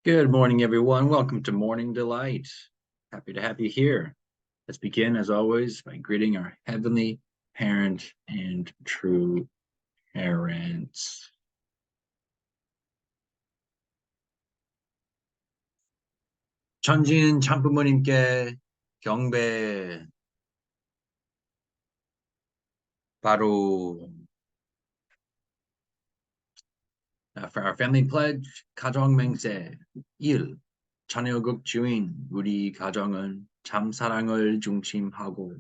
Good morning, everyone. Welcome to Morning Delight. Happy to have you here. Let's begin, as always, by greeting our heavenly parent and true parents. 천진 참부모님께 경배. 바로 for our family pledge, 가정 맹세 1. 천여국 주인 우리 가정은 참 사랑을 중심하고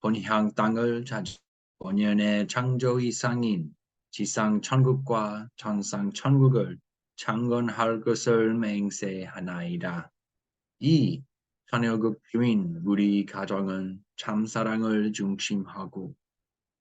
본향 땅을 찾아 본연의 창조 이상인 지상 천국과 천상 천국을 창건할 것을 맹세하나이다. 2. 천여국 주인 우리 가정은 참 사랑을 중심하고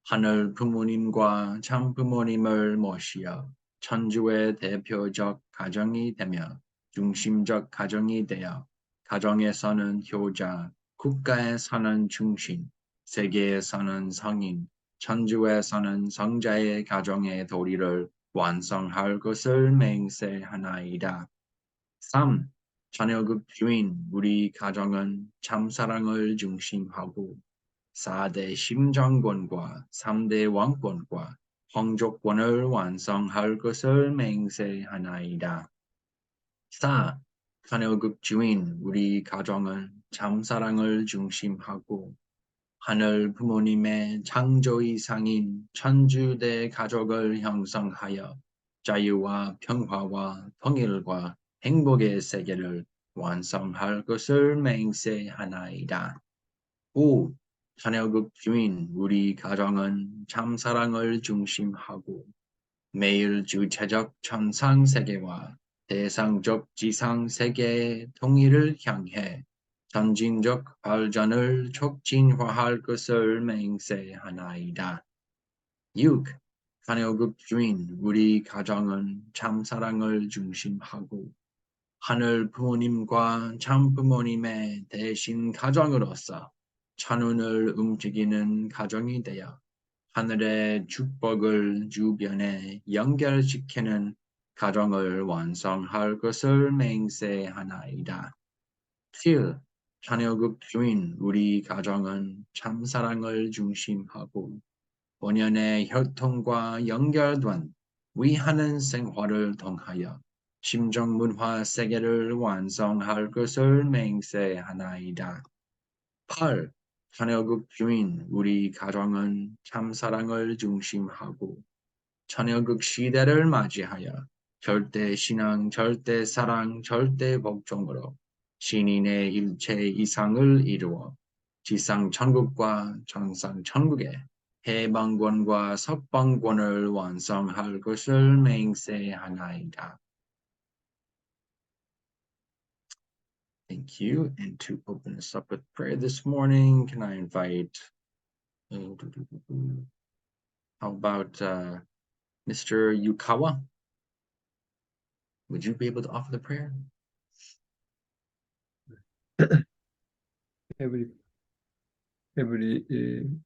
하늘 부모님과 참 부모님을 모시어 천주의 대표적 가정이 되며 중심적 가정이 되어 가정에서는 효자, 국가에서는 중심, 세계에서는 성인, 천주에서는 성자의 가정의 도리를 완성할 것을 맹세하나이다. 3. 천여국 주인 우리 가정은 참사랑을 중심하고 4대 심정권과 3대 왕권과 황족권을 완성할 것을 맹세하나이다. 4. 천여국 주인 우리 가정은 참사랑을 중심하고 하늘 부모님의 창조 이상인 천주대 가족을 형성하여 자유와 평화와 통일과 행복의 세계를 완성할 것을 맹세하나이다. 5. 천여국 주인 우리 가정은 참사랑을 중심하고 매일 주체적 천상세계와 대상적 지상세계의 통일을 향해 점진적 발전을 촉진화할 것을 맹세하나이다. 6. 천여국 주인 우리 가정은 참사랑을 중심하고 하늘 부모님과 참부모님의 대신 가정으로서 천운을 움직이는 가정이 되어 하늘의 축복을 주변에 연결시키는 가정을 완성할 것을 맹세하나이다. 7. 천여국 주인 우리 가정은 참사랑을 중심하고 본연의 혈통과 연결된 위하는 생활을 통하여 심정문화 세계를 완성할 것을 맹세하나이다. 8. 천여국 주인 우리 가정은 참사랑을 중심하고 천여국 시대를 맞이하여 절대 신앙, 절대 사랑, 절대 복종으로 신인의 일체 이상을 이루어 지상 천국과 천상 천국의 해방권과 석방권을 완성할 것을 맹세하나이다. Thank you. And to open us up with prayer this morning, can I invite, how about Mr. Yukawa? Would you be able to offer the prayer? Every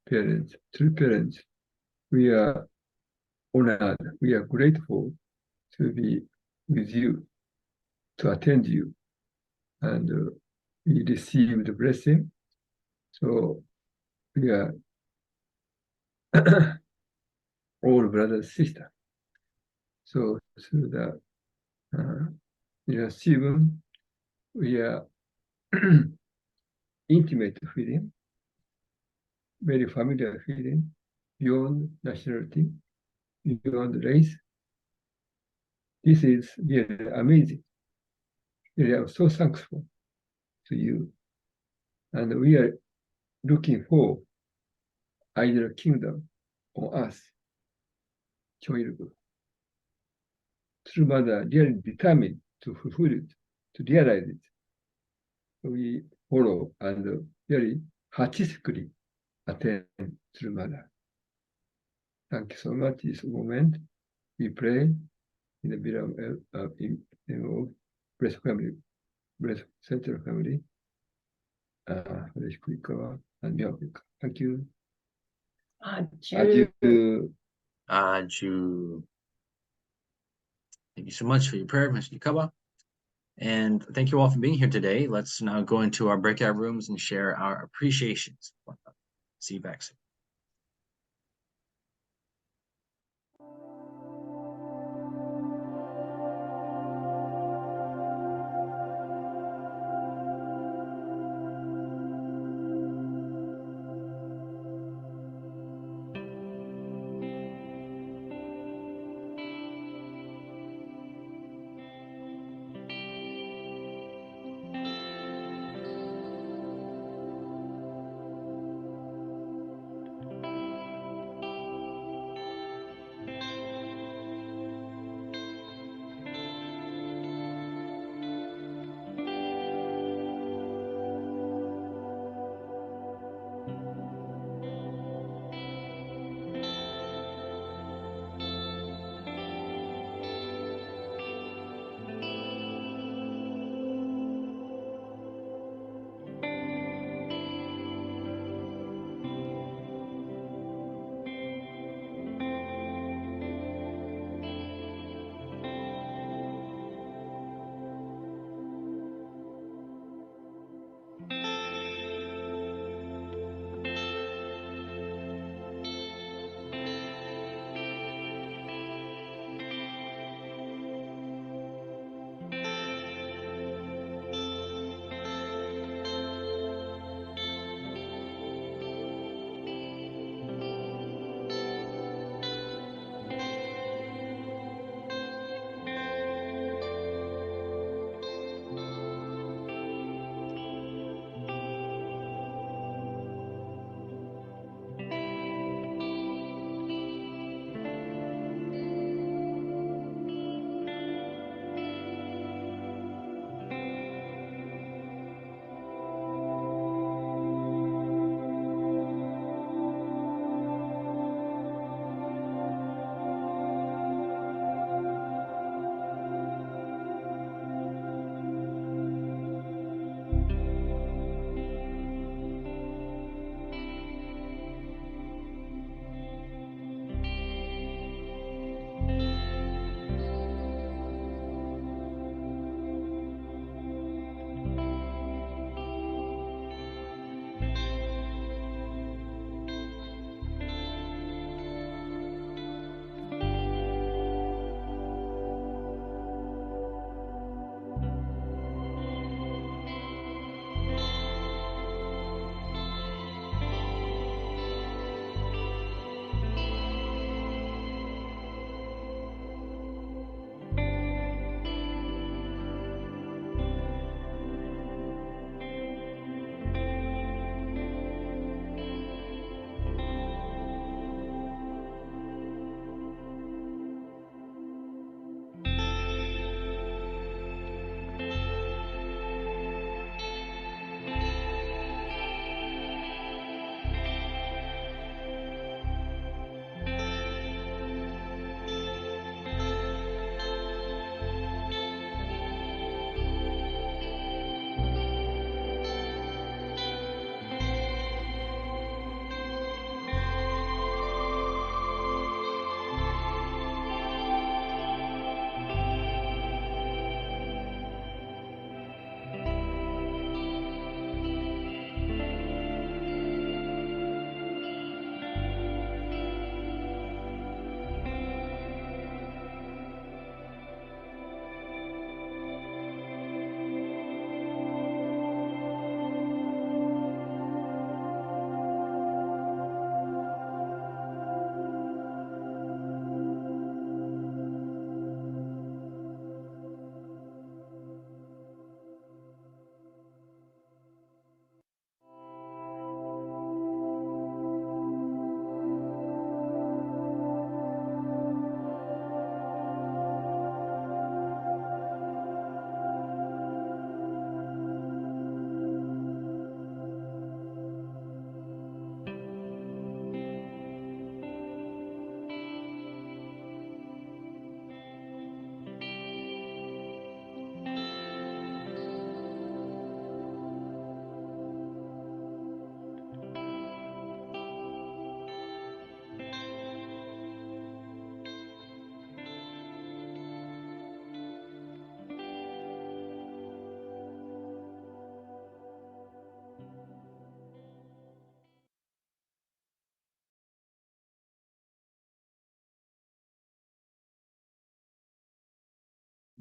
parent, true parents, we are honored, we are grateful to be with you, to attend you, and we receive the blessing. So we are all brothers and sisters. So through the Shivam, we are intimate feeling, very familiar feeling, beyond nationality, beyond race. This is really amazing. We are so thankful to you. And we are looking for ideal kingdom on earth. Choilgu. True mother really determined to fulfill it, to realize it. So we follow and very artistically attend True Mother. Thank you so much. This moment we pray in the name of Blessed Family, Blessed Central Family, and Miracle. Thank you. Adieu. Adieu. Thank you so much for your prayer, Mr. Yukawa. And thank you all for being here today. Let's now go into our breakout rooms and share our appreciations. See you back soon.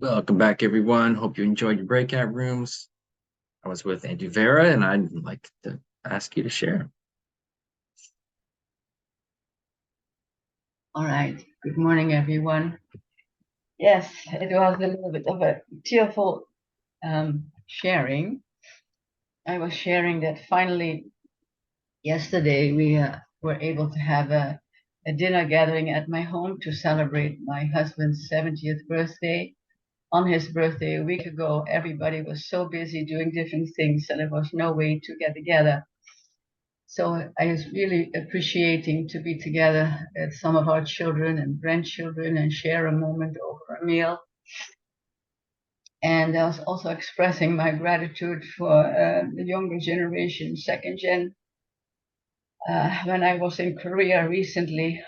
Welcome back, everyone. Hope you enjoyed your breakout rooms. I was with Andy Vera, and I'd like to ask you to share. All right. Good morning, everyone. Yes, it was a little bit of a tearful sharing. I was sharing that finally yesterday we were able to have a dinner gathering at my home to celebrate my husband's 70th birthday. On his birthday a week ago, everybody was so busy doing different things that there was no way to get together. So I was really appreciating to be together with some of our children and grandchildren and share a moment over a meal. And I was also expressing my gratitude for the younger generation, second gen. When I was in Korea recently,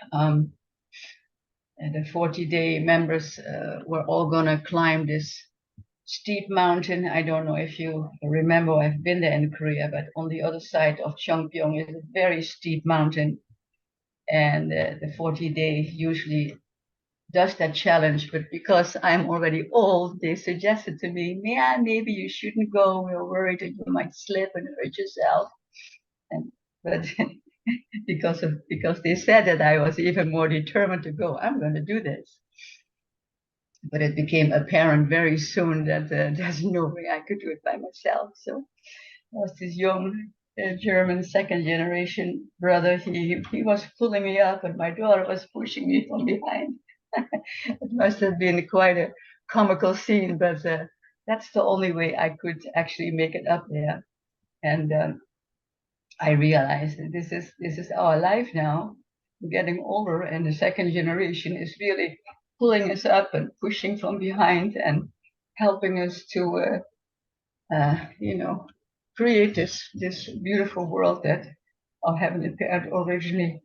the 40-day members were all going to climb this steep mountain. I don't know if you remember, I've been there in Korea, but on the other side of Cheongpyeong is a very steep mountain. And the 40-day usually does that challenge, but because I'm already old, they suggested to me, yeah, maybe you shouldn't go. We're worried that you might slip and hurt yourself. But because they said that, I was even more determined to go. I'm going to do this. But it became apparent very soon that there's no way I could do it by myself. So there was this young German second generation brother. He was pulling me up, and my daughter was pushing me from behind. It must have been quite a comical scene, but that's the only way I could actually make it up there. And I realized that this is our life now. We're getting older, and the second generation is really pulling us up and pushing from behind and helping us to, create this beautiful world that our heavenly parent originally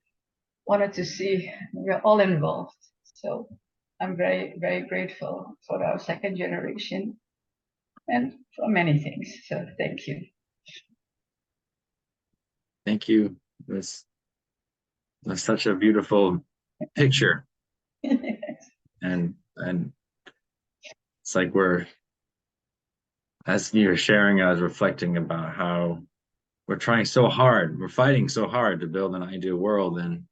wanted to see. We're all involved. So I'm very, very grateful for our second generation and for many things. So thank you. Thank you. It was such a beautiful picture, and it's like as you were sharing, I was reflecting about how we're trying so hard, we're fighting so hard to build an ideal world, and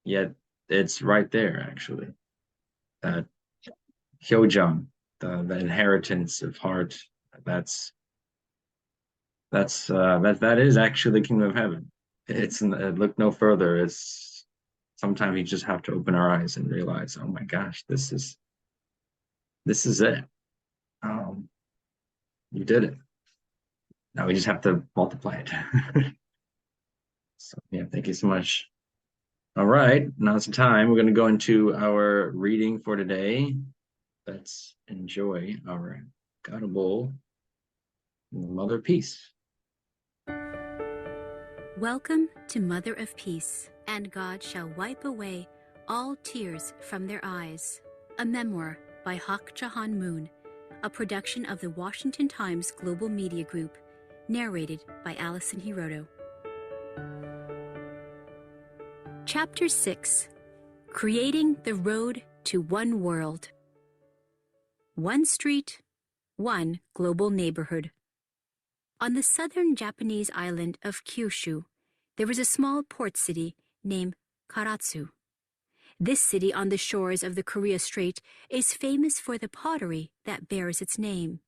yet it's right there, actually. That Hyojung, the inheritance of heart, that is actually the kingdom of heaven. It's look no further. It's sometimes you just have to open our eyes and realize, oh my gosh, this is it. You did it. Now we just have to multiply it. So yeah, thank you so much. All right, now's the time. We're going to go into our reading for today. Let's enjoy our Godable Mother of Peace. Welcome to Mother of Peace, and God shall wipe away all tears from their eyes. A memoir by Hak Jahan Moon, a production of the Washington Times Global Media Group, narrated by Alison Hiroto. Chapter 6: Creating the Road to One World. One street, one global neighborhood. On the southern Japanese island of Kyushu, there is a small port city named Karatsu. This city on the shores of the Korea Strait is famous for the pottery that bears its name.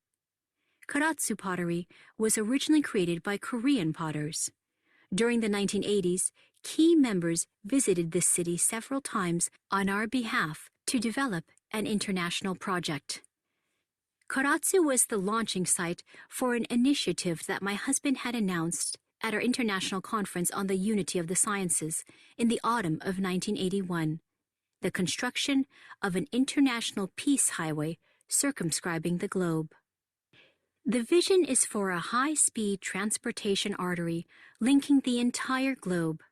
Karatsu pottery was originally created by Korean potters. During the 1980s, key members visited this city several times on our behalf to develop an international project. Karatsu was the launching site for an initiative that my husband had announced at our international conference on the unity of the sciences in the autumn of 1981, the construction of an international peace highway circumscribing the globe. The vision is for a high-speed transportation artery linking the entire globe.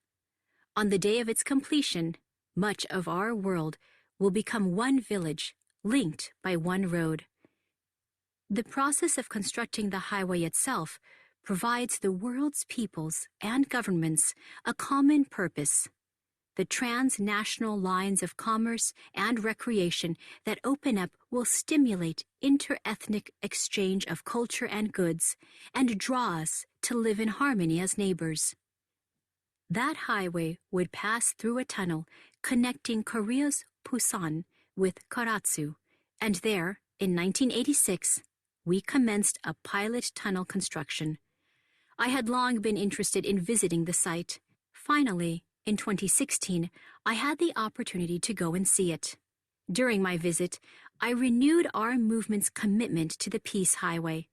On the day of its completion, much of our world will become one village, linked by one road. The process of constructing the highway itself provides the world's peoples and governments a common purpose: the transnational lines of commerce and recreation that open up will stimulate inter-ethnic exchange of culture and goods and draw us to live in harmony as neighbors. That highway would pass through a tunnel connecting Korea's Busan with Karatsu, and there, in 1986, we commenced a pilot tunnel construction. I had long been interested in visiting the site. Finally, in 2016, I had the opportunity to go and see it. During my visit, I renewed our movement's commitment to the Peace Highway.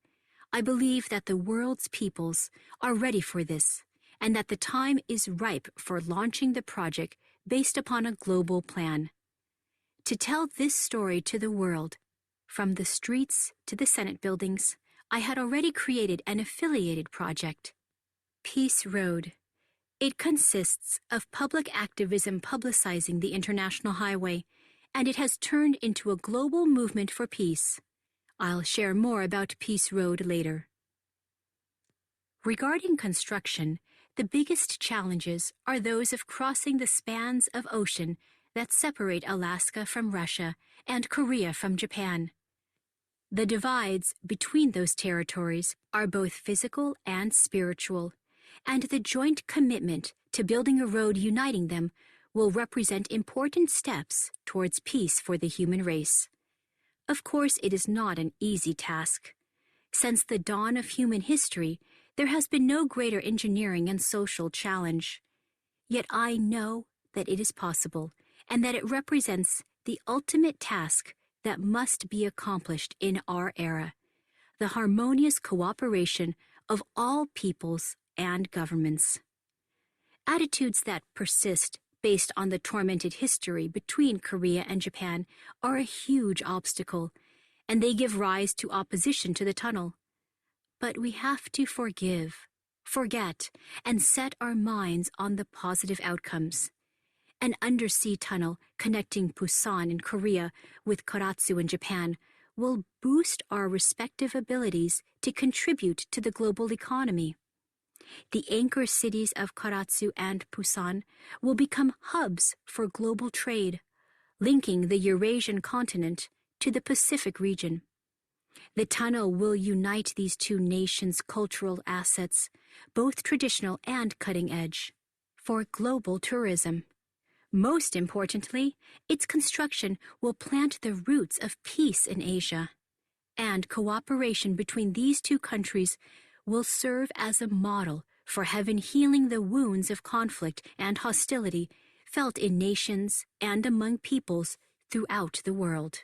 I believe that the world's peoples are ready for this, and that the time is ripe for launching the project based upon a global plan. To tell this story to the world, from the streets to the Senate buildings, I had already created an affiliated project, Peace Road. It consists of public activism publicizing the International Highway, and it has turned into a global movement for peace. I'll share more about Peace Road later. Regarding construction, the biggest challenges are those of crossing the spans of ocean that separate Alaska from Russia and Korea from Japan. The divides between those territories are both physical and spiritual, and the joint commitment to building a road uniting them will represent important steps towards peace for the human race. Of course, it is not an easy task. Since the dawn of human history, there has been no greater engineering and social challenge. Yet I know that it is possible, and that it represents the ultimate task that must be accomplished in our era, the harmonious cooperation of all peoples and governments. Attitudes that persist based on the tormented history between Korea and Japan are a huge obstacle, and they give rise to opposition to the tunnel. But we have to forgive, forget, and set our minds on the positive outcomes. An undersea tunnel connecting Busan in Korea with Karatsu in Japan will boost our respective abilities to contribute to the global economy. The anchor cities of Karatsu and Busan will become hubs for global trade, linking the Eurasian continent to the Pacific region. The tunnel will unite these two nations' cultural assets, both traditional and cutting edge, for global tourism. Most importantly, its construction will plant the roots of peace in Asia, and cooperation between these two countries will serve as a model for heaven healing the wounds of conflict and hostility felt in nations and among peoples throughout the world.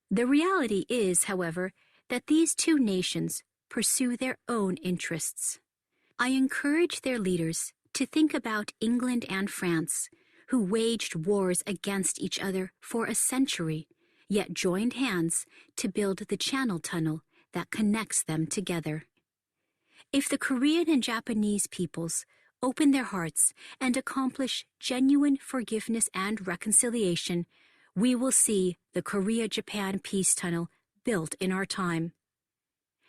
The reality is, however, that these two nations pursue their own interests. I encourage their leaders to think about England and France, who waged wars against each other for a century, yet joined hands to build the Channel Tunnel that connects them together. If the Korean and Japanese peoples open their hearts and accomplish genuine forgiveness and reconciliation, we will see the Korea-Japan Peace Tunnel built in our time.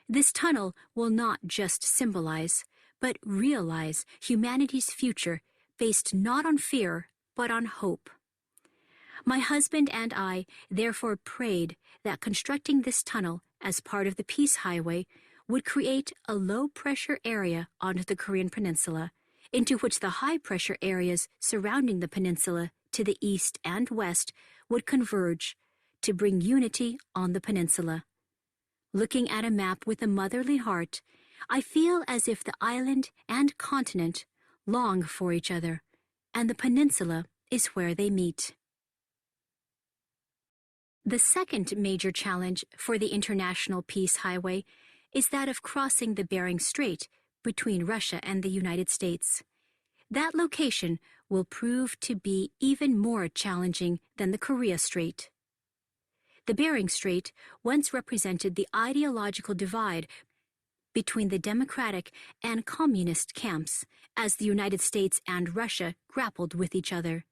This tunnel will not just symbolize, but realize humanity's future based not on fear, but on hope. My husband and I therefore prayed that constructing this tunnel as part of the Peace Highway would create a low-pressure area on the Korean peninsula, into which the high-pressure areas surrounding the peninsula to the east and west would converge to bring unity on the peninsula. Looking at a map with a motherly heart, I feel as if the island and continent long for each other, and the peninsula is where they meet. The second major challenge for the International Peace Highway is that of crossing the Bering Strait between Russia and the United States. That location will prove to be even more challenging than the Korea Strait. The Bering Strait once represented the ideological divide between the democratic and communist camps as the United States and Russia grappled with each other.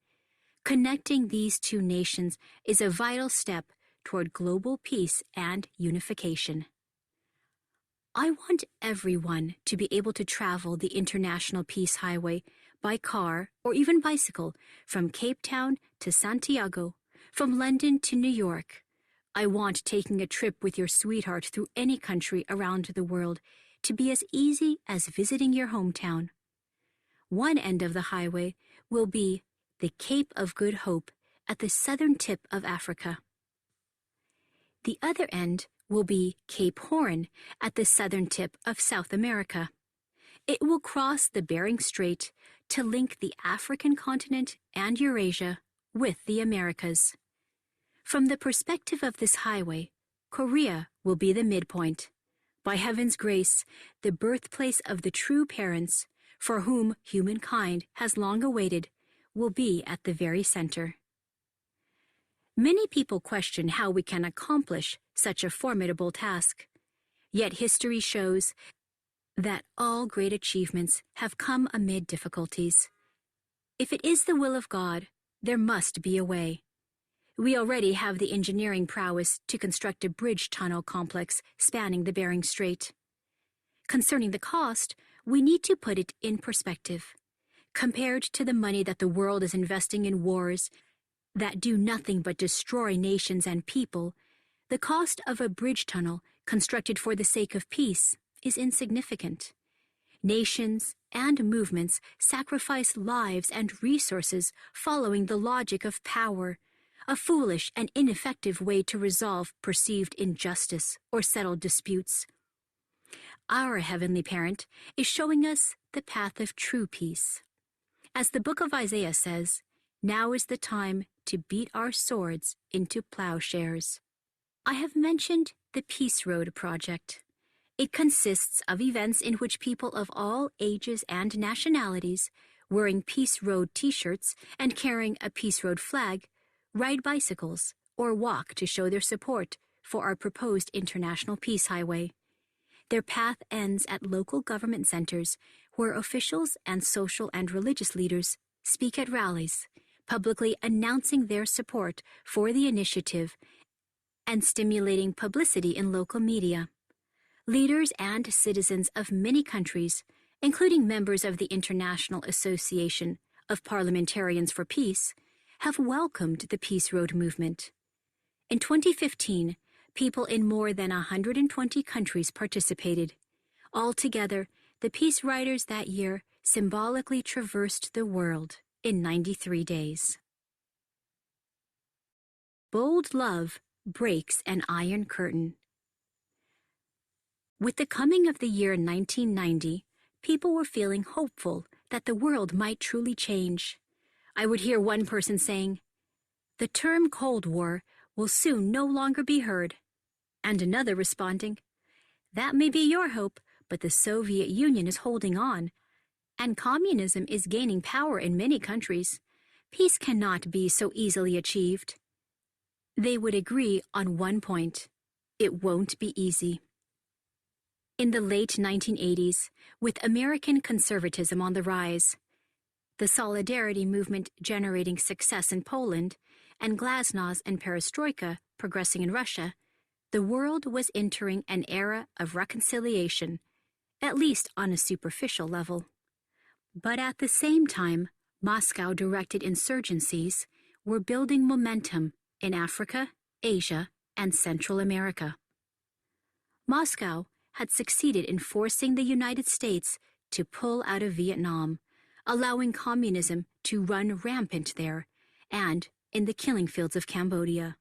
Connecting these two nations is a vital step toward global peace and unification. I want everyone to be able to travel the International Peace Highway by car, or even bicycle from Cape Town to Santiago, from London to New York. I want taking a trip with your sweetheart through any country around the world to be as easy as visiting your hometown. One end of the highway will be the Cape of Good Hope at the southern tip of Africa. The other end will be Cape Horn at the southern tip of South America. It will cross the Bering Strait to link the African continent and Eurasia with the Americas. From the perspective of this highway, Korea will be the midpoint. By heaven's grace, the birthplace of the true parents, for whom humankind has long awaited, will be at the very center. Many people question how we can accomplish such a formidable task. Yet history shows that all great achievements have come amid difficulties. If it is the will of God, there must be a way. We already have the engineering prowess to construct a bridge tunnel complex spanning the Bering Strait. Concerning the cost, we need to put it in perspective. Compared to the money that the world is investing in wars that do nothing but destroy nations and people, the cost of a bridge tunnel constructed for the sake of peace is insignificant. Nations and movements sacrifice lives and resources following the logic of power, a foolish and ineffective way to resolve perceived injustice or settle disputes. Our Heavenly Parent is showing us the path of true peace. As the book of Isaiah says, now is the time to beat our swords into plowshares. I have mentioned the Peace Road Project. It consists of events in which people of all ages and nationalities, wearing Peace Road t-shirts and carrying a Peace Road flag, ride bicycles or walk to show their support for our proposed International Peace Highway. Their path ends at local government centers where officials and social and religious leaders speak at rallies, publicly announcing their support for the initiative and stimulating publicity in local media. Leaders and citizens of many countries, including members of the International Association of Parliamentarians for Peace, have welcomed the Peace Road movement. In 2015, people in more than 120 countries participated. Altogether, the Peace Riders that year symbolically traversed the world in 93 days. Bold love breaks an iron curtain. With the coming of the year 1990, people were feeling hopeful that the world might truly change. I would hear one person saying, "The term Cold War will soon no longer be heard," and another responding, "That may be your hope, but the Soviet Union is holding on, and communism is gaining power in many countries. Peace cannot be so easily achieved." They would agree on one point: it won't be easy. In the late 1980s, with American conservatism on the rise, the Solidarity movement generating success in Poland, and glasnost and perestroika progressing in Russia, the world was entering an era of reconciliation, at least on a superficial level. But at the same time, Moscow-directed insurgencies were building momentum in Africa, Asia, and Central America. Moscow had succeeded in forcing the United States to pull out of Vietnam, allowing communism to run rampant there, and in the killing fields of Cambodia.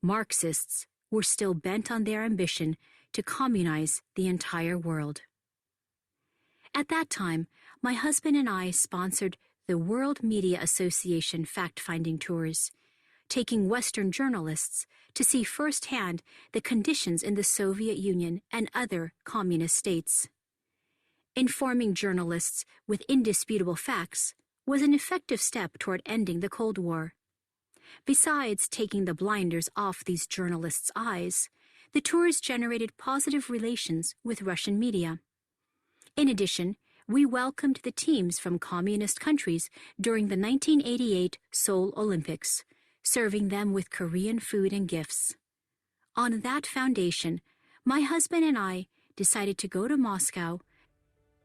Marxists were still bent on their ambition to communize the entire world. At that time, my husband and I sponsored the World Media Association fact-finding tours, taking Western journalists to see firsthand the conditions in the Soviet Union and other communist states. Informing journalists with indisputable facts was an effective step toward ending the Cold War. Besides taking the blinders off these journalists' eyes, the tours generated positive relations with Russian media. In addition, we welcomed the teams from communist countries during the 1988 Seoul Olympics, serving them with Korean food and gifts. On that foundation, my husband and I decided to go to Moscow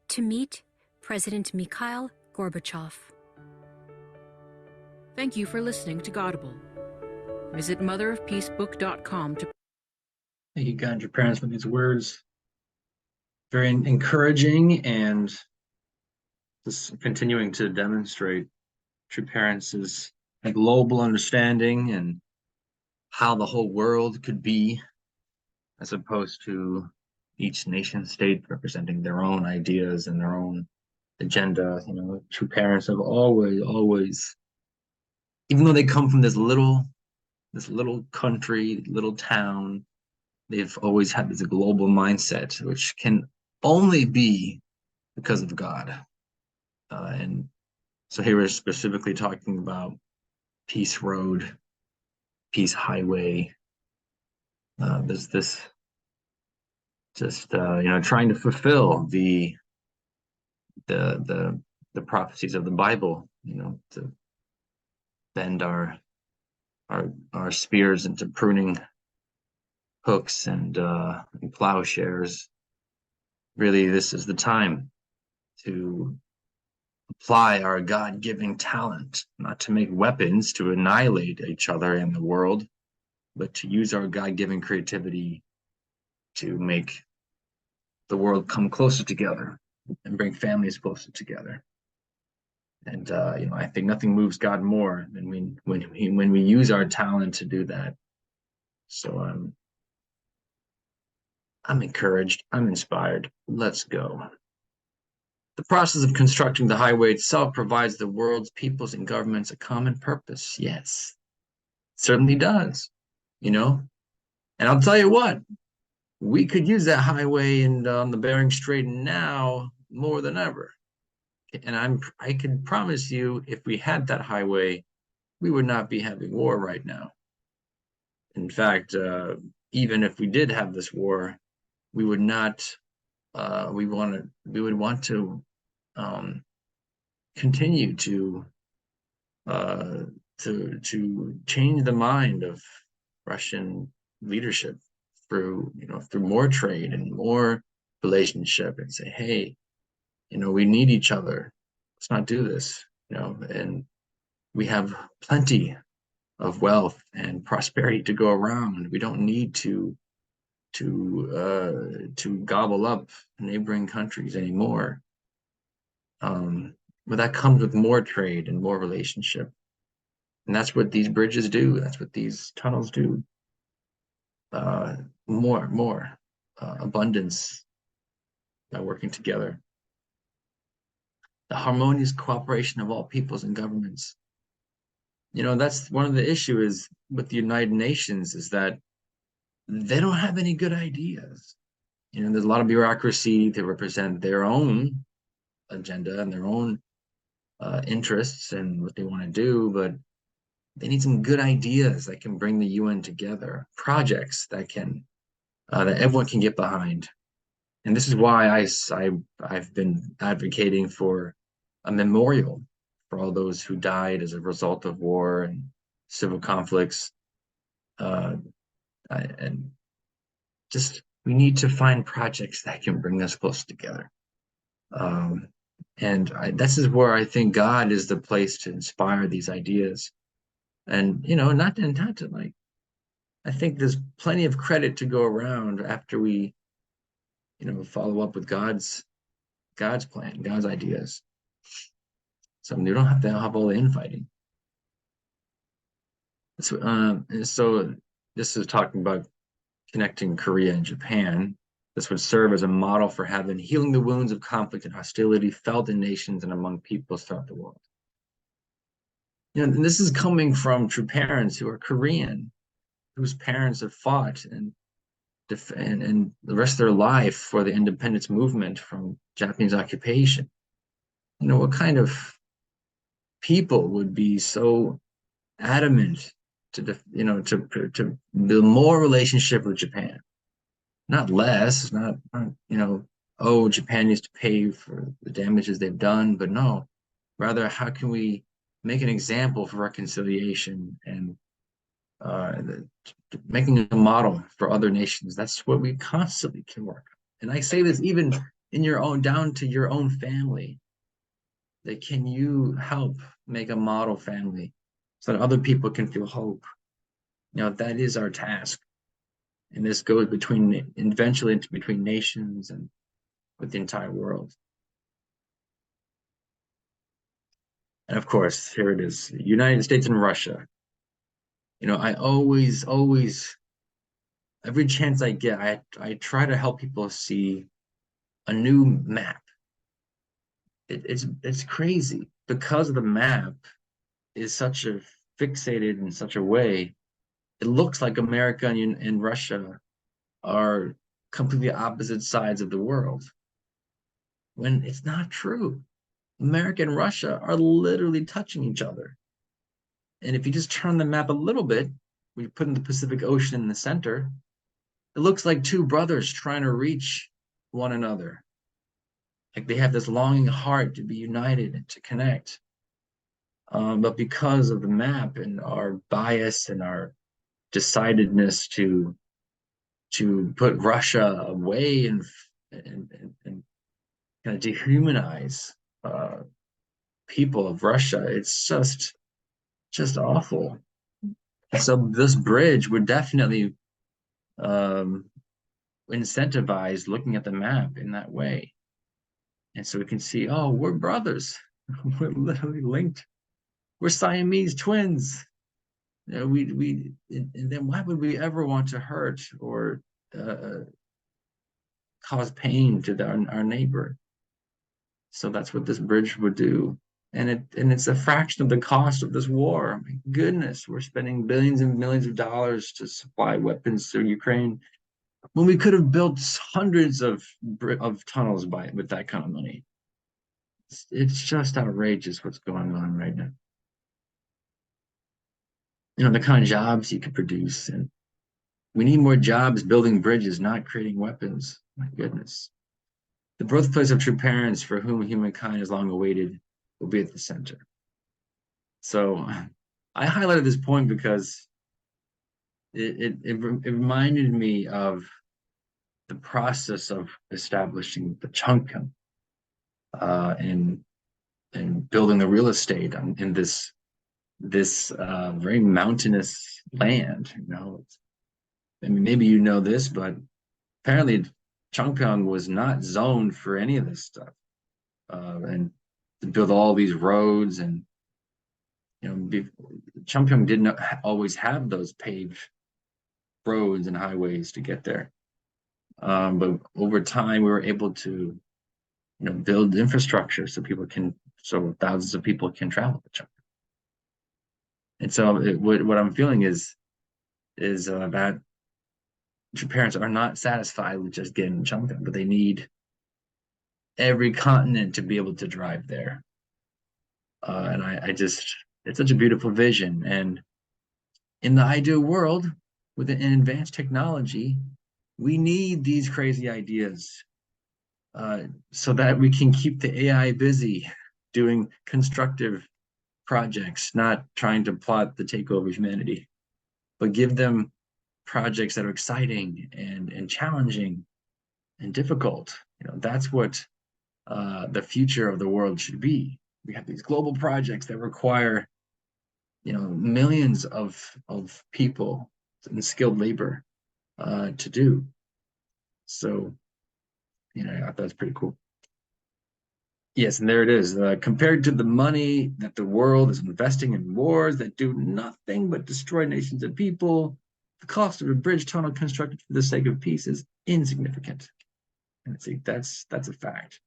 to meet President Mikhail Gorbachev. Thank you for listening to Godable. Visit motherofpeacebook.com to. Thank you, God, your parents, for these words. Very encouraging, and just continuing to demonstrate true parents is a global understanding and how the whole world could be, as opposed to each nation state representing their own ideas and their own agenda. True parents have always, even though they come from this little country, little town, they've always had this global mindset, which can only be because of God. And so here we're specifically talking about Peace Road, Peace Highway. There's this just trying to fulfill the prophecies of the Bible, to bend our spears into pruning hooks and plowshares. Really, this is the time to apply our God-given talent, not to make weapons to annihilate each other in the world, but to use our God-given creativity to make the world come closer together and bring families closer together. And I think nothing moves God more than when we use our talent to do that. So I'm encouraged. I'm inspired. Let's go. The process of constructing the highway itself provides the world's peoples and governments a common purpose. Yes, it certainly does. And I'll tell you what, we could use that highway and on the Bering Strait now more than ever. And I can promise you, if we had that highway, we would not be having war right now. In fact, even if we did have this war, we would not. We would want to continue to change the mind of Russian leadership through more trade and more relationship, and say, hey, we need each other. Let's not do this. And we have plenty of wealth and prosperity to go around. We don't need to gobble up neighboring countries anymore. But that comes with more trade and more relationship. And that's what these bridges do. That's what these tunnels do. More abundance by working together. The harmonious cooperation of all peoples and governments. That's one of the issues with the United Nations, is that they don't have any good ideas. There's a lot of bureaucracy to represent their own agenda and their own interests and what they want to do, but they need some good ideas that can bring the UN together, projects that everyone can get behind. And this is why I've been advocating for a memorial for all those who died as a result of war and civil conflicts. And just, we need to find projects that can bring us close together. This is where I think God is the place to inspire these ideas. And, not to like, I think there's plenty of credit to go around after we, follow up with God's plan, God's ideas. So you don't have to have all the infighting. So this is talking about connecting Korea and Japan. This would serve as a model for healing the wounds of conflict and hostility felt in nations and among peoples throughout the world. And this is coming from true parents who are Korean, whose parents have fought and the rest of their life for the independence movement from Japanese occupation. What kind of people would be so adamant to build more relationship with Japan, not less, not Japan needs to pay for the damages they've done, but no, rather, how can we make an example for reconciliation and making a model for other nations? That's what we constantly can work on. And I say this even in down to your own family. that can you help make a model family so that other people can feel hope? That is our task. And this goes eventually into between nations and with the entire world. And of course, here it is, United States and Russia. I always, every chance I get, I try to help people see a new map. It's crazy because the map is such a fixated in such a way. It looks like America and Russia are completely opposite sides of the world, when it's not true. America and Russia are literally touching each other. And if you just turn the map a little bit, we put in the Pacific Ocean in the center, it looks like two brothers trying to reach one another. Like they have this longing heart to be united and to connect. But because of the map and our bias and our decidedness to put Russia away and kind of dehumanize people of Russia, it's just awful. So this bridge would definitely incentivize looking at the map in that way. And so we can see, oh, we're brothers. We're literally linked. We're Siamese twins. And then why would we ever want to hurt or cause pain to our neighbor? So that's what this bridge would do. And it's a fraction of the cost of this war. My goodness, we're spending billions and millions of dollars to supply weapons to Ukraine when we could have built hundreds of tunnels with that kind of money. It's just outrageous what's going on right now. The kind of jobs you could produce, and we need more jobs building bridges, not creating weapons. My goodness. The birthplace of true parents for whom humankind has long awaited will be at the center. So I highlighted this point because it reminded me of the process of establishing the Changpyeong and building the real estate in this very mountainous land. I mean, maybe you know this, but apparently Changpyeong was not zoned for any of this stuff, and to build all these roads, and Changpyeong didn't always have those paved roads and highways to get there. But over time, we were able to, build infrastructure so thousands of people can travel to Changpyeong. And so what I'm feeling is that parents are not satisfied with just getting Changpyeong, but they need every continent to be able to drive there. And it's such a beautiful vision. And in the ideal world, with an advanced technology, we need these crazy ideas so that we can keep the AI busy doing constructive projects, not trying to plot the takeover of humanity, but give them projects that are exciting and challenging and difficult. That's what the future of the world should be. We have these global projects that require, millions of people and skilled labor to do. So, I thought that's pretty cool. Yes, and there it is. Compared to the money that the world is investing in wars that do nothing but destroy nations and people, the cost of a bridge tunnel constructed for the sake of peace is insignificant. And see, that's a fact.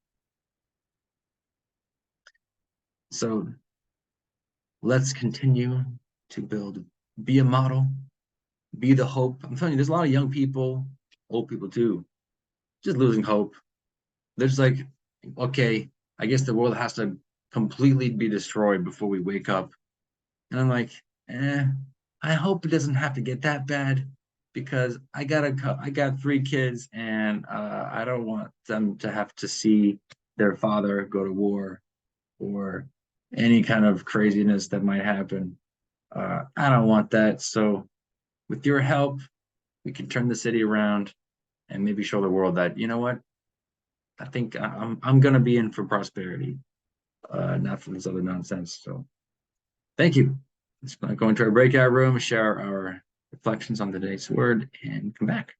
So let's continue to be a model, be the hope. I'm telling you, there's a lot of young people, old people too, just losing hope. There's like, okay, I guess the world has to completely be destroyed before we wake up. And I'm like, I hope it doesn't have to get that bad, because I got 3 kids, and I don't want them to have to see their father go to war or any kind of craziness that might happen. I don't want that. So with your help, we can turn the city around and maybe show the world that, you know what, I think I'm going to be in for prosperity. not for this other nonsense. So thank you. Let's go into our breakout room, share our reflections on today's word, and come back.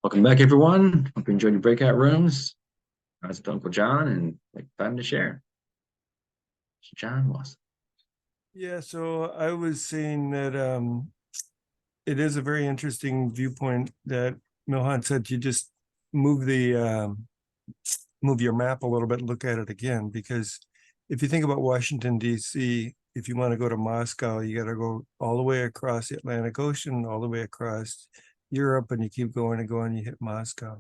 Welcome back, everyone. Hope you enjoyed your breakout rooms. I was with Uncle John and time to share. John was. Yeah, so I was saying that it is a very interesting viewpoint that Milhan said. You just move the move your map a little bit, look at it again, because if you think about Washington, D.C., if you want to go to Moscow, you got to go all the way across the Atlantic Ocean, all the way across Europe, and you keep going and going, you hit Moscow.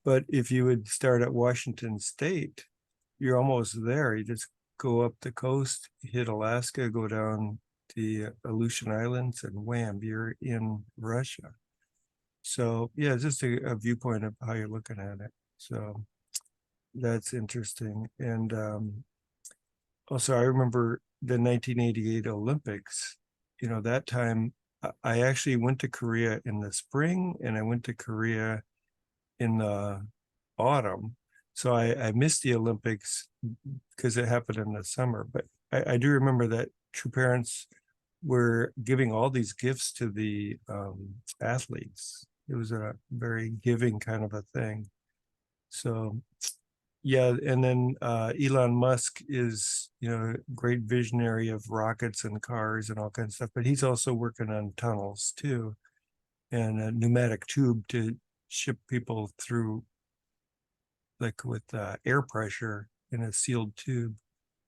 But if you would start at Washington State, you're almost there. You just go up the coast, hit Alaska, go down the Aleutian Islands, and wham, you're in Russia. So yeah, just a viewpoint of how you're looking at it. So that's interesting. And also, I remember the 1988 Olympics. You know, that time I actually went to Korea in the spring, and I went to Korea in the autumn. So I missed the Olympics because it happened in the summer. But I do remember that True Parents were giving all these gifts to the athletes. It was a very giving kind of a thing. So yeah, and then Elon Musk is, you know, a great visionary of rockets and cars and all kinds of stuff, but he's also working on tunnels too, and a pneumatic tube to ship people through, like with air pressure in a sealed tube,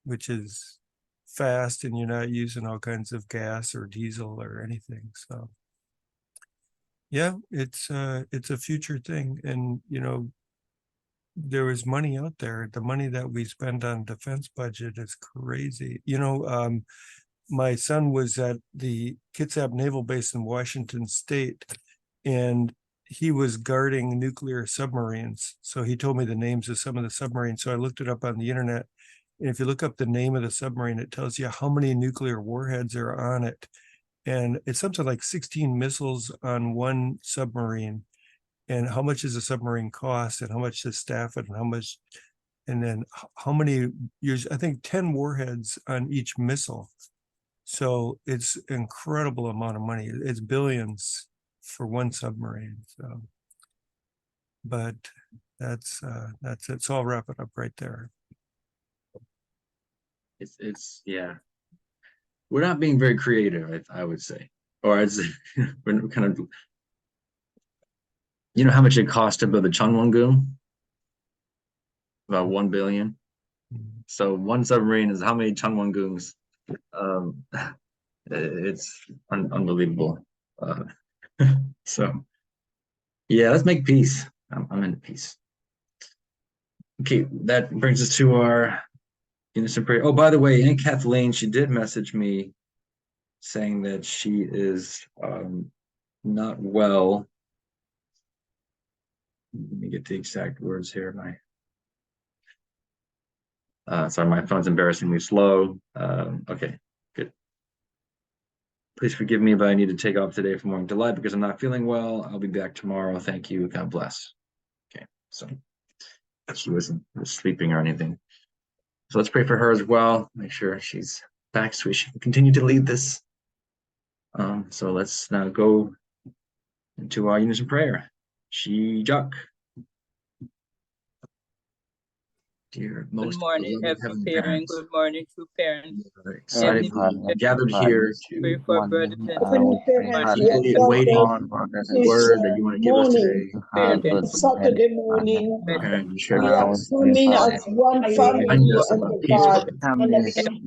which is fast, and you're not using all kinds of gas or diesel or anything. So yeah, it's a future thing. And you know, there is money out there. The money that we spend on defense budget is crazy. You know, my son was at the Kitsap Naval Base in Washington State, and he was guarding nuclear submarines. So he told me the names of some of the submarines. So I looked it up on the internet. And if you look up the name of the submarine, it tells you how many nuclear warheads are on it. And it's something like 16 missiles on one submarine. And how much does a submarine cost, and how much to staff it, and how much, and then how many years, I think 10 warheads on each missile. So it's an incredible amount of money. It's billions for one submarine. So, but that's it. So I'll wrap it up right there. It's yeah. We're not being very creative, I would say, or it's we're kind of. You know how much it cost to build the Chunwon-gun? About 1 billion. So one submarine is how many Chunwon-guns? It's unbelievable. So yeah, let's make peace. I'm into peace. Okay, that brings us to our innocent prayer. Oh, by the way, Aunt Kathleen, she did message me saying that she is not well. Let me get the exact words here. Sorry, my phone's embarrassingly slow. Okay, good. Please forgive me, but I need to take off today for Morning De-Lite because I'm not feeling well. I'll be back tomorrow. Thank you. God bless. Okay, so she wasn't sleeping or anything. So let's pray for her as well. Make sure she's back so we can continue to lead this. So let's now go into our unison prayer. Shijak. Dear most Good morning, Heavenly Parents. Good morning, True Parents. We're excited Heavenly to be gathered here Pray to for brothers and Heavenly Parents, we eagerly exalt awaiting the the word that you want to give us morning, today. Saturday morning. Parent, you share We with are us. coming as one Remind family us under about God. peaceful,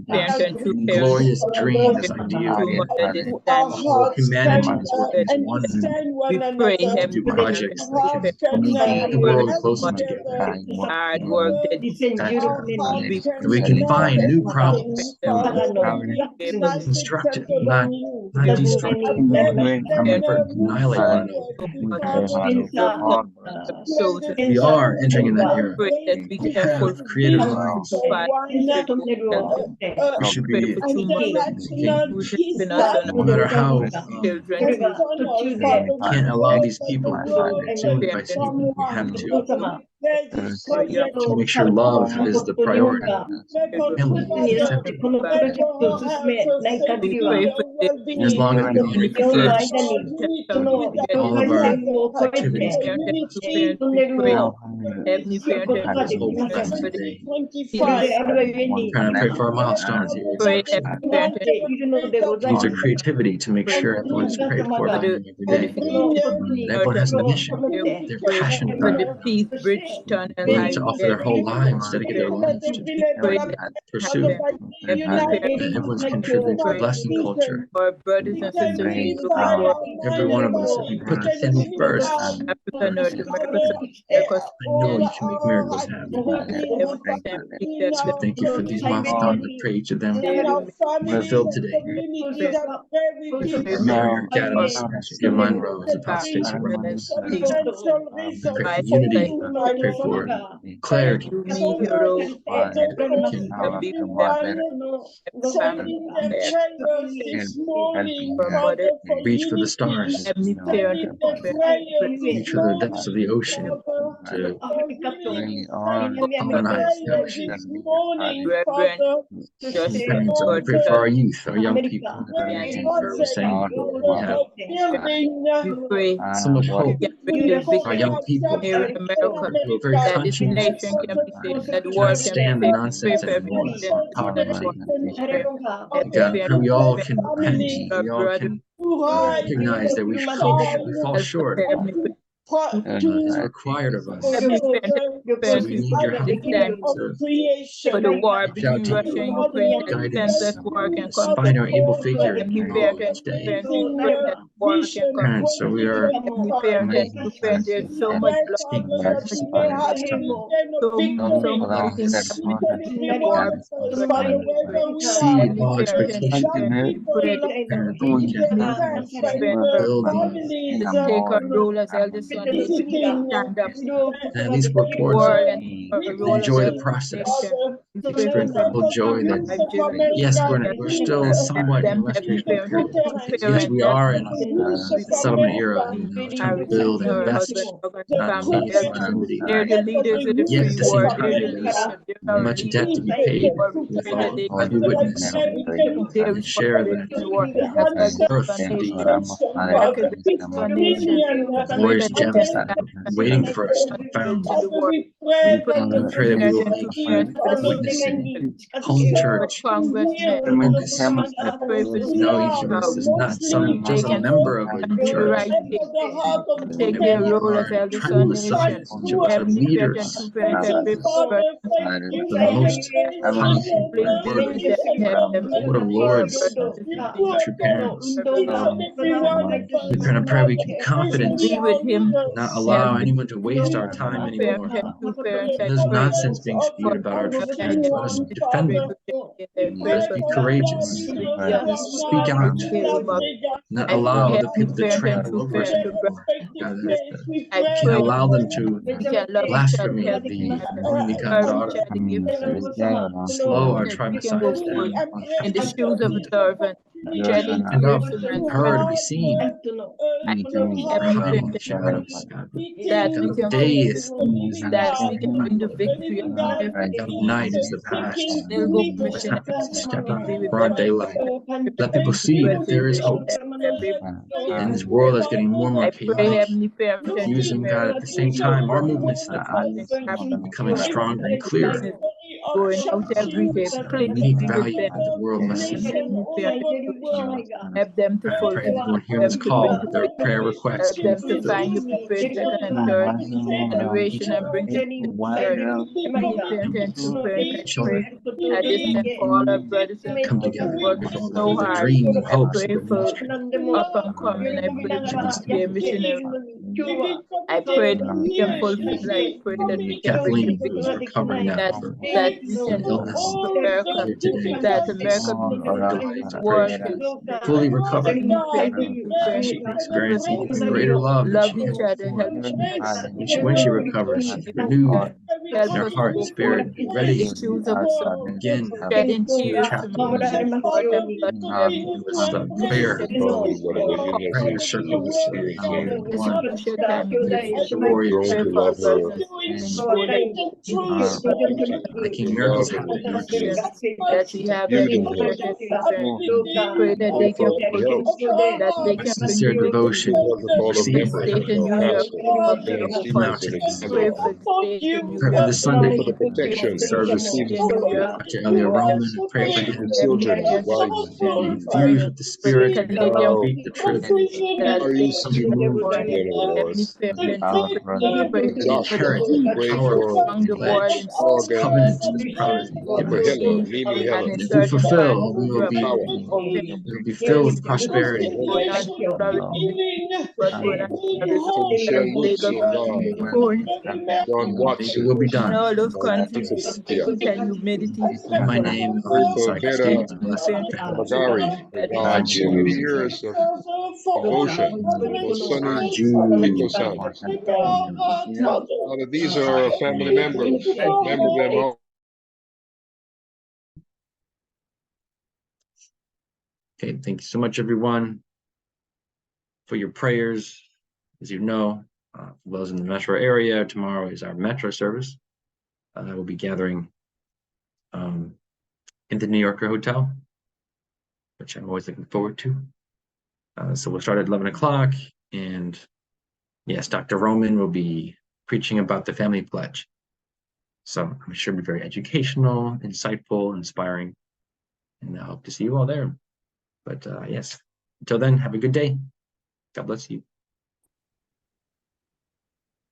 Parents and True Parents. glorious dream, this Brothers idea Through and understanding. our where hearts humanity can is working as one understand We one pray, another. to do Heavenly Parents projects and that True Our can hearts Parents. cannot keep the Work world help closer each together. other. hard work, Our we hearts So we can cannot find new anything, problems, Father, but we are able to united, constructive, centered not on you. destructive. And then Not an effort to move annihilate one another. forward us because love them when closer. the We are sun entering in that era. Pray that we We can have rises, fulfill creative be minds. to find one help We should pray be for true mothers international thinking, who's peace helping us on no matter how children through eternal, Father, we can't allow pray these that the people to world be consumed by parents. evil, we have come to to make sure love is the priority. Family is the center. We pray for the And as long as we make it first, all of our activities can be parent, we pray. Heavenly Parent, this whole Heavenly Parent, blessed for the day. healing. Trying to pray for our milestones here. Pray, Heavenly Parent, Use our creativity to make sure everyone is prayed for for by the me every day. edification, Everyone has a mission. They're pray passionate for about the it. Peace Bridge Tunnel Willing to offer their Highway. whole lives, dedicate their lives to Pray that pursue. Heavenly Parent, Everyone's contributing to the pray blessing culture. for our brothers and sisters in the world, Every one of us, if we put the family first, Africa, North America, South America, I know you can make miracles happen. Heavenly Parent, please that So I thank you for these milestones. I pray each of them they remain fulfilled today. prayer. Thank you Pray for for Mary, our our Academies, Pastor Jim Monroe's, Apostle Stacy and Ramos. peace. I pray for My unity. like I pray for clarity. you, me, hero, That we can can be with them, family. I ask for mother, reach for the stars, Heavenly Parent, pray reach for the depths of the ocean, to colonize the oceans. Reverend And Joshua parents, I pray for our youth, our young people. and For we're saying we have we pray so much we hope. can bring the Our victory young people here in America, who are very that this conscientious, nation can be saved, that the cannot world can be stand the saved. Pray nonsense for every anymore. This student that poverty. world. Pray. Heavenly God, I pray Parent, we all pray can repent. our We all brother, can recognize that we fall help us, short. Heavenly Parent. It's required of us. Heavenly Parent, So parents, we we need your pray help this time to for the war reach out between to Russia and you, Ukraine, that guidance, senseless war can come to find our able figure Heavenly through Parent, each day. parents, we pray that war can come to Parents, so we are Heavenly Parent, parents, there's so much blood, asking so you much this pain, time. so many things happening in the war between Russia and Ukraine. See Heavenly all Parent, expectation we pray that and that we can build these to take our role as eldest son nation, stand up and at least work towards it world and our and role as enjoy the eldest process. nation. We pray for Incredible joy that 5 yes, generations. we're still somewhat in Them Heavenly restoration Parent, period. two Yes, parents we that are in we a settlement era, be trying to married build to and her invest husband, and not family. peace and unity. They're the leaders of the Yet free at the same world. They're time, the there's leaders. They're our much debt leaders. to be paid Lord, we with pray that all they every witness their and share that responsibility in war. Eldest birth son of nation. the America's the eldest son nation. We pray glorious that they can gems that stand are and waiting for us to be found. responsibility in the war. We pray We pray that we parents will and be two parents for the witnessing president. home For church congressmen. focus. We pray for You know, each the of us house. is not some They just a can member of a and do the church. right thing and take And their we role are as eldest trying to son nation. decide each of us are Heavenly Parent and two leaders parents, I pray for brothers and for the most powerful please be word of with them, have them the word of for our Lord's brothers and sisters in the true Ukraine. parents. We Be pray and pray we can be confident, with him, not allow Heavenly anyone to waste our time Parent anymore. and two parents, I There's pray nonsense being for spewed about our true I parents. Let us defend pray them. for I Let pray us for be courageous. Hallelujah. Let us speak I out, pray, not I pray, allow the Heavenly people to Parent and trample two over us parents for anymore. God, I can't pray that allow them to we can love each other, blasphemy help the each other, anointing God encourage each daughter. other, give each other Slow our that we can go tribicides forth down. in the shoes of a servant, treading Stand up fearsome and and heard and firm. be seen. I pray, Heavenly Crowd in the Parent, shadows. God, that we God of can day fulfill, is the that we can coming. bring the victory of every God of night is the past. they'll go It's mission time for us to step and out be in with broad them. daylight. Let people Keep see well that there is favored hope. every In this world that's getting more and more I pray, chaotic, Heavenly Parent, and two confusing, God, parents, at the same time, our movements in the faith happy are becoming stronger and clearer. business going out every day. It's a Please unique be with value them. that the world must And see. Heavenly Parent, help them to I pray fulfill, everyone hearing this them to bring call, the their victory, prayer requests help can be them to fulfilled. find you the first, second, and third Each generation and and bring them to the church. Heavenly Parent and two parents, I pray children at this time for all our brothers and come sisters together working with all so the hard. dream and I hopes of pray the for ministry. up and coming. I pray Each for of us this year together. missionary. I pray that we can fulfill. I pray that we can bring the Kathleen, who is victory. recovering now That from we some can illness America, here today. that Is America be the hospitalized. I pray world she is is the fully recovered. Heavenly Parent, two That parents, she can experience even continue greater love than love she each has other, before. help each other. When she recovers, she's renewed, Help in our us heart, to spirit, forward and ready issues of again shedding to the tears to chapter know that and God has touched every this prayer, prayer circle this this one. crucial time in their life. The warriors Pray who for our are brothers and sisters in Poland, making miracles happen in our community. that we have every important concern. Pray that they can forgive, that they With can sincere continue to devotion, receive state in New York of the mountains. pray for the state in New Pray for York, this Sunday, pray for the service. state in New York, Dr. Elia Roman, and pray for him to every be Canadian infused with the Spirit and Canadian speak the truth. that they To be moved every parent pray to be for the parents in the peace power of among the world pledge, and this covenant, this promise that you've given us. and in And if we certain parts fulfill, of Europe. we will be filled with prosperity. Going on what's going on in Lagos, Maybe it will be and done. all those countries Jesus. and humidity. In my name, sorry, Christine, it's blessed. These are family members. Okay, thank you so much, everyone, for your prayers. As you know, for those in the metro area, tomorrow is our metro service. We'll be gathering in the New Yorker Hotel, which I'm always looking forward to. So we'll start at 11 o'clock, and yes, Dr. Roman will be preaching about the family pledge. So I'm sure it'll be very educational, insightful, inspiring, and I hope to see you all there. But yes, until then, have a good day. God bless you.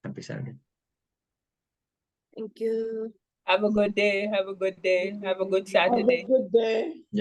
Happy Saturday. Thank you. Have a good day. Have a good day. Have a good Saturday. Have a good day. Yes.